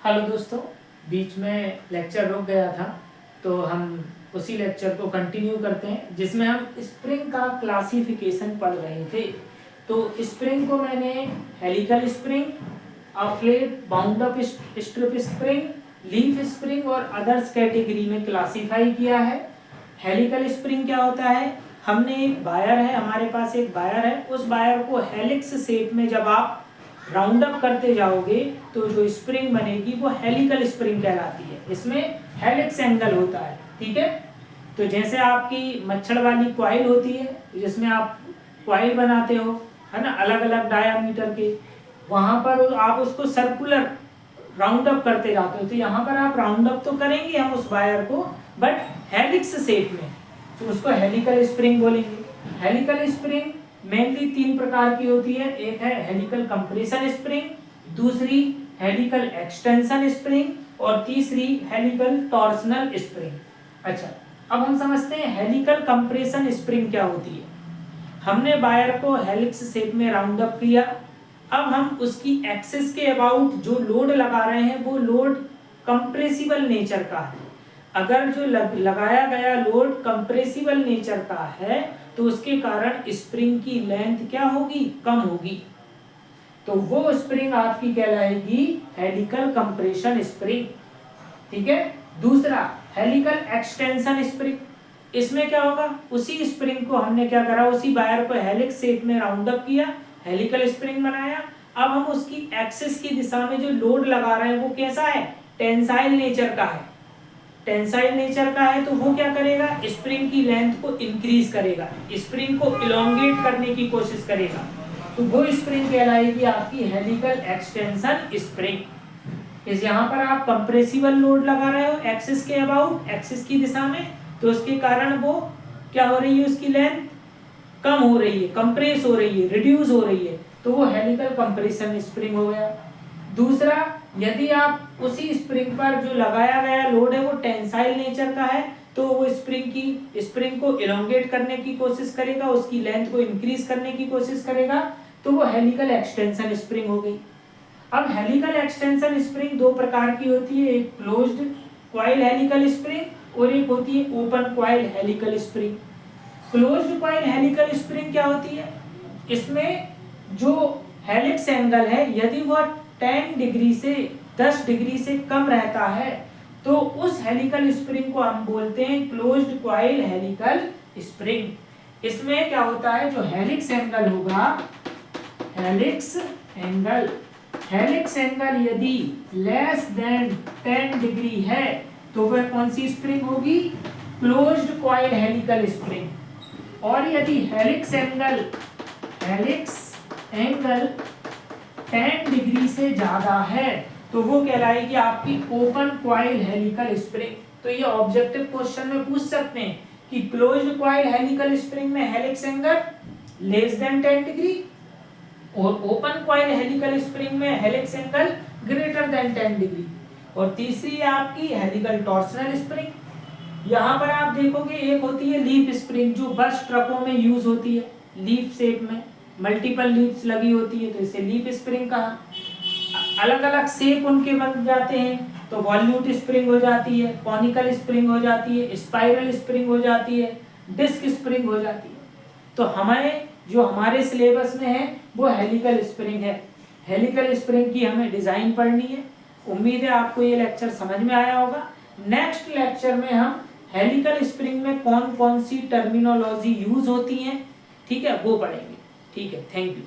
Hello दोस्तों, बीच में lecture रुक गया था तो हम उसी लेक्चर को कंटिन्यू करते हैं जिसमें हम स्प्रिंग का क्लासिफिकेशन पढ़ रहे थे। तो स्प्रिंग को मैंने helical spring, flat bound up strip spring, leaf spring और अदर्स कैटेगरी में क्लासीफाई किया है। हेलिकल स्प्रिंग क्या होता है? हमने एक वायर है, हमारे पास एक वायर है, उस वायर को हेलिक्स शेप में जब आप राउंड अप करते जाओगे तो जो स्प्रिंग बनेगी वो हेलिकल स्प्रिंग कहलाती है। इसमें हेलिक्स एंगल होता है, ठीक है। तो जैसे आपकी मच्छर वाली कॉइल होती है जिसमें आप कॉइल बनाते हो, है ना, अलग अलग डायामीटर के, वहां पर आप उसको सर्कुलर राउंड अप करते जाते हो। तो यहाँ पर आप राउंड अप तो करेंगे हम उस वायर को, बट हेलिक्स शेप में, तो उसको हेलिकल स्प्रिंग बोलेंगे। हेलिकल स्प्रिंग मेनली 3 प्रकार की होती है। एक है हेलिकल कंप्रेशन स्प्रिंग, दूसरी हेलिकल एक्सटेंशन स्प्रिंग और तीसरी हेलिकल टॉर्सनल स्प्रिंग। अच्छा, अब हम समझते हैं हेलिकल कंप्रेशन स्प्रिंग क्या होती है। हमने वायर को हेलिक्स शेप में राउंड अप किया, अब हम उसकी एक्सिस के अबाउट जो लोड लगा रहे हैं वो लोड कंप्रेसिबल नेचर का है। अगर जो लगाया गया लोड कंप्रेसिबल नेचर का है तो उसके कारण स्प्रिंग की लेंथ क्या होगी? कम होगी। तो वो स्प्रिंग आपकी कहलाएगी हेलिकल कंप्रेशन स्प्रिंग, ठीक है। दूसरा हेलिकल एक्सटेंशन स्प्रिंग, इसमें क्या होगा? उसी स्प्रिंग को हमने क्या करा, उसी वायर को हेलिक्स शेप में राउंड अप किया, हेलिकल स्प्रिंग बनाया। अब हम उसकी एक्सिस की दिशा में जो लोड लगा रहे हैं वो कैसा है? टेंसाइल नेचर का है। टेंसाइल नेचर का है तो वो क्या करेगा? स्प्रिंग की लेंथ को इंक्रीज करेगा, स्प्रिंग को इलोंगेट करने की कोशिश करेगा। तो वो स्प्रिंग कहलाएगी आपकी हेलिकल एक्सटेंशन स्प्रिंग। इस यहाँ पर आप कंप्रेसिबल लोड लगा रहे हो एक्सिस के अबाउट, एक्सिस की दिशा में, तो उसके कारण वो क्या हो रही है? उसकी लेंथ कम हो रही है, कंप्रेस हो रही है, रिड्यूस हो रही है, तो वो हेलिकल कंप्रेशन स्प्रिंग हो गया। दूसरा, यदि आप उसी स्प्रिंग पर जो लगाया गया लोड है वो टेंसाइल नेचर का है तो वो स्प्रिंग को इलोंगेट करने की कोशिश करेगा, उसकी लेंथ को इंक्रीज करने की कोशिश करेगा, तो वो हेलिकल एक्सटेंशन स्प्रिंग हो गई। अब हेलिकल एक्सटेंशन स्प्रिंग 2 प्रकार की होती है, एक क्लोज्ड कॉइल हेलिकल स्प्रिंग और एक होती है open coil helical spring. Closed coil helical spring क्या होती है? इसमें जो हेलिक्स एंगल है यदि वह 10 डिग्री से 10 डिग्री से कम रहता है तो उस हेलिकल स्प्रिंग को हम बोलते हैं क्लोज्ड कॉइल हेलिकल स्प्रिंग। इसमें क्या होता है? जो हेलिक्स एंगल होगा, हेलिक्स एंगल यदि लेस देन 10 डिग्री है तो वह कौन सी स्प्रिंग होगी? Closed coil helical spring. और यदि हेलिक्स एंगल 10 डिग्री से ज्यादा है तो वो कहलाएगी आपकी ओपन कॉइल हेलिकल स्प्रिंग। तो ये ऑब्जेक्टिव क्वेश्चन में पूछ सकते हैं कि क्लोज्ड कॉइल हेलिकल स्प्रिंग में helix angle less than 10 degree और ओपन कॉइल हेलिकल स्प्रिंग में helix angle greater than 10 degree. और तीसरी है आपकी हेलिकल टॉर्सनल स्प्रिंग। यहाँ पर आप देखोगे एक होती है लीफ स्प्रिंग जो बस ट्रकों में यूज होती है, लीफ शेप में मल्टीपल लीफ्स लगी होती है तो इसे लीफ स्प्रिंग कहा। अलग अलग शेप उनके बन जाते हैं तो वॉल्यूट स्प्रिंग हो जाती है, कॉनिकल स्प्रिंग हो जाती है, स्पाइरल स्प्रिंग हो जाती है, डिस्क स्प्रिंग हो जाती है। तो हमारे सिलेबस में है वो हेलिकल स्प्रिंग है। हेलिकल स्प्रिंग की हमें डिजाइन पढ़नी है। उम्मीद है आपको ये लेक्चर समझ में आया होगा। नेक्स्ट लेक्चर में हम हेलिकल स्प्रिंग में कौन कौन सी टर्मिनोलॉजी यूज होती है, ठीक है, वो पढ़ेंगे। ठीक है, थैंक यू।